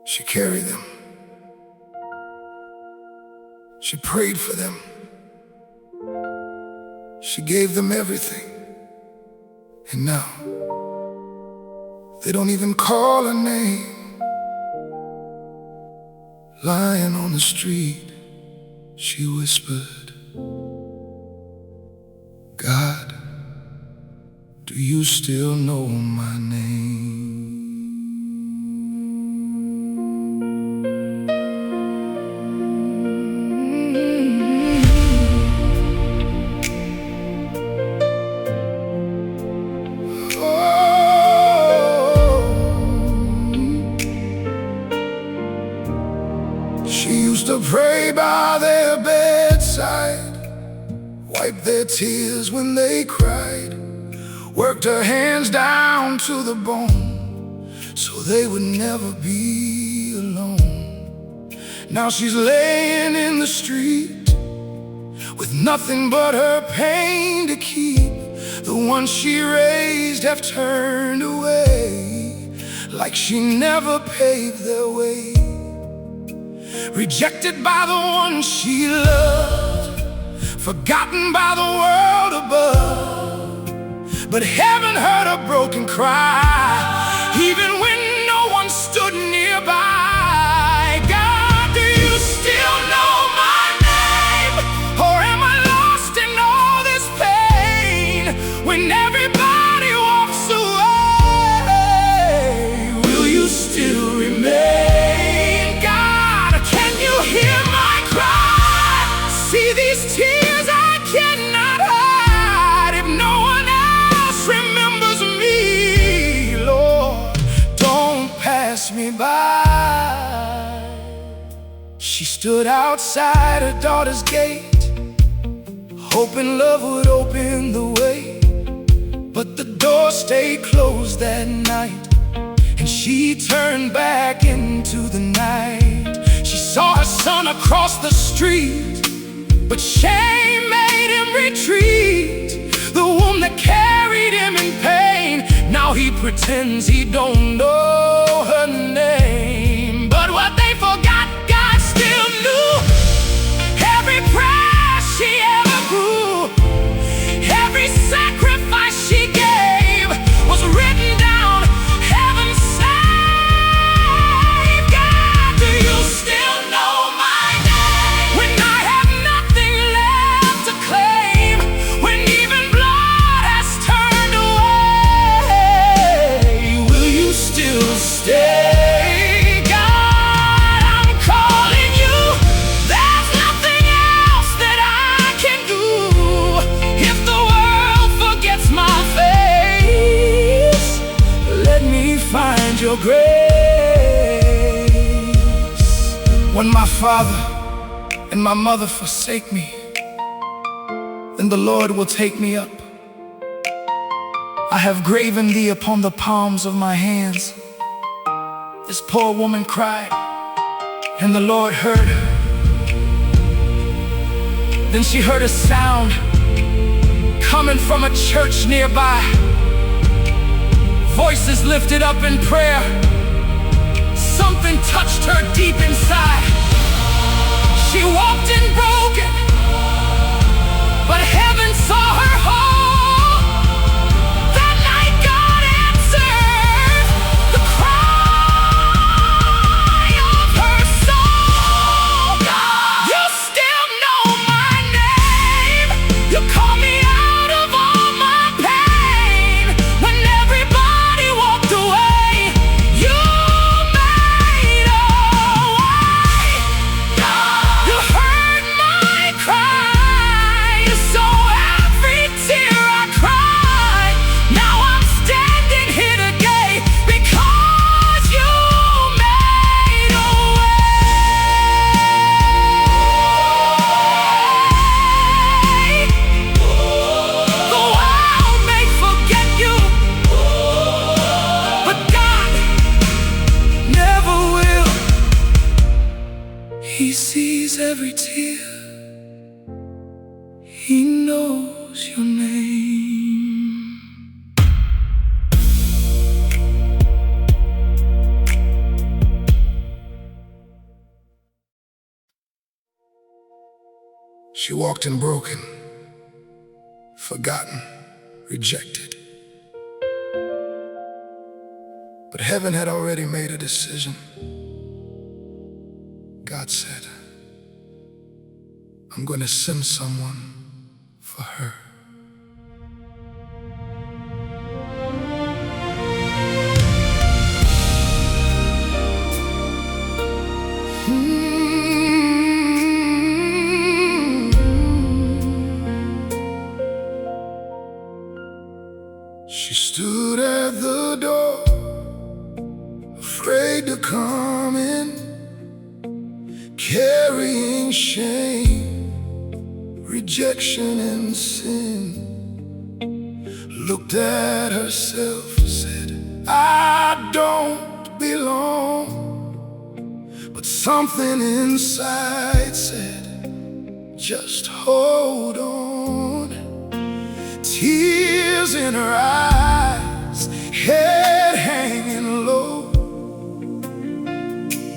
She carried them. She prayed for them. She gave them everything. And now, they don't even call her name. Lying on the street, she whispered, God, do you still know my name? She used to pray by their bedside, wipe their tears when they cried, worked her hands down to the bone so they would never be alone. Now she's laying in the street with nothing but her pain to keep. The ones she raised have turned away, like she never paved their way. Rejected by the one she loved, forgotten by the world above. But heaven heard her broken cry, even when no one stood nearby. God, do you still know my name? Or am I lost in all this pain? When everybody walks away, will you still remain? Hear my cry, see these tears I cannot hide. If no one else remembers me, Lord, don't pass me by. She stood outside her daughter's gate, hoping love would open the way. But the door stayed closed that night, and she turned back into the night. She saw her son across the street, but shame made him retreat. The womb that carried him in pain, now he pretends he don't know her name. But what they forgot, God still knew. Every prayer she ever grew, every sacrifice she gave was written down, heaven saved. God, do you still know my name? When I have nothing left to claim, when even blood has turned away, will you still stay? God, I'm calling you. There's nothing else that I can do. If the world forgets my face, let me find your grace. When my father and my mother forsake me, then the Lord will take me up. I have graven thee upon the palms of my hands. This poor woman cried, and the Lord heard her. Then she heard a sound coming from a church nearby. Voices lifted up in prayer. Something touched her deep inside. She walked in broken, but heaven saw her whole. That night God answered the cry of her soul. God, you still know my name. You call me out of all my pain. When everybody walked away, you made a way. You heard my cry, you saw every tear I cried. Now I'm standing here today because you made a way. The world may forget you, but God never will. He sees every tear. He knows your name. She walked in broken, forgotten, rejected. But heaven had already made a decision. God said, I'm going to send someone for her. She stood at the door, afraid to come in, carrying shame, rejection and sin. Looked at herself, said, I don't belong. But something inside said, just hold on. Tears in her eyes, head hanging low.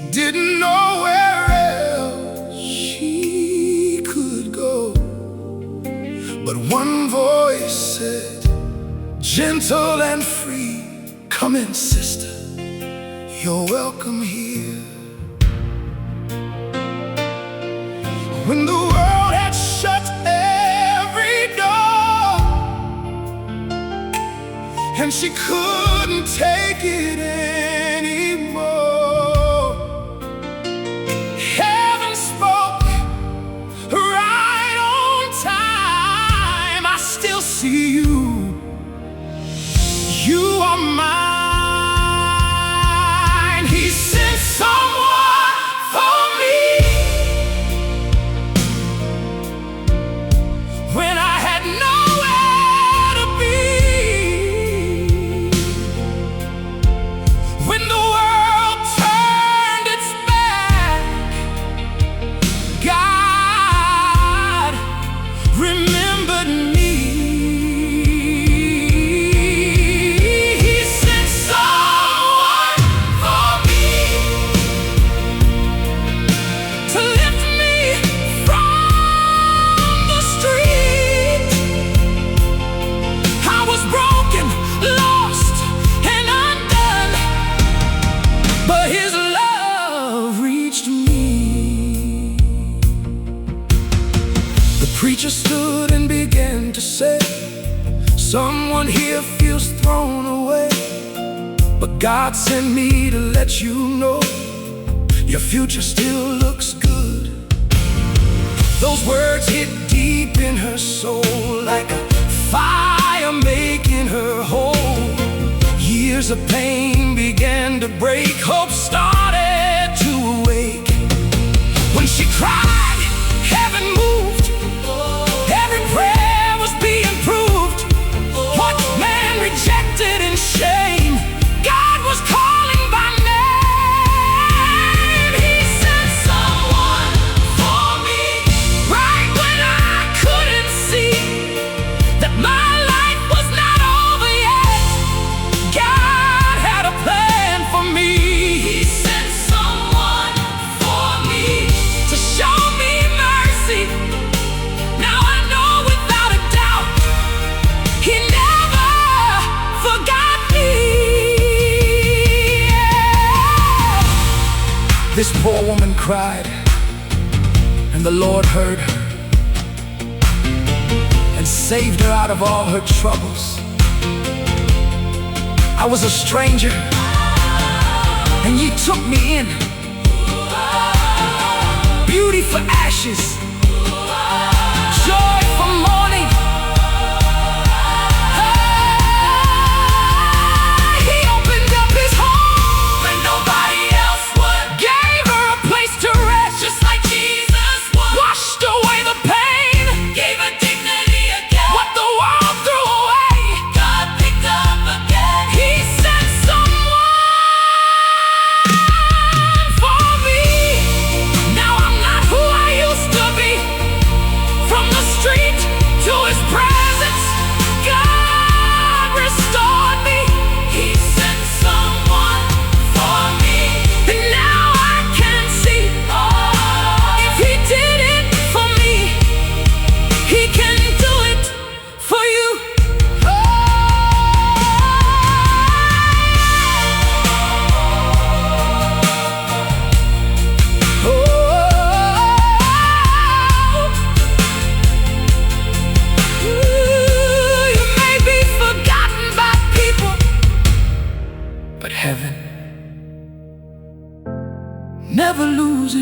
Didn't know where else she could go. But one voice said, gentle and free, come in, sister, you're welcome here. When the world had shut every door and she couldn't take it anymore, heaven spoke right on time. I still see you. You are mine. He sent someone for me when I had nowhere to be. When the world turned its back, God remembered me. He sent someone for me to lift me from the street. I was broken, lost, and undone, but His love reached me. The preacher stood and began to say, someone here feels thrown away, but God sent me to let you know your future still looks good. Those words hit deep in her soul like a fire making her whole. Years of pain began to break, hope started to awake. When she cried, heaven moved. Every prayer was being proved. What man rejected in shame, God was calling by name. He sent someone for me right when I couldn't see that my life was not over yet. God had a plan for me. He sent someone for me to show me mercy. Now I know without a doubt He never forgot me. This poor woman cried, and the Lord heard her and saved her out of all her troubles. I was a stranger, and Ye took me in. Beauty for ashes, joy for mourning. He opened up His home when nobody else would. Gave her a place to rest, just like Jesus would. Washed away the pain, gave her dignity again. What the world threw away, God picked up again. He sent someone for me. Now I'm not who I used to be. From the street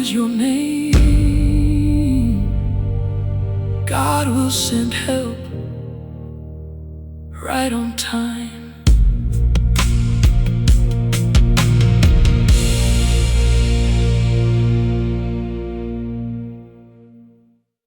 is your name. God will send help right on time.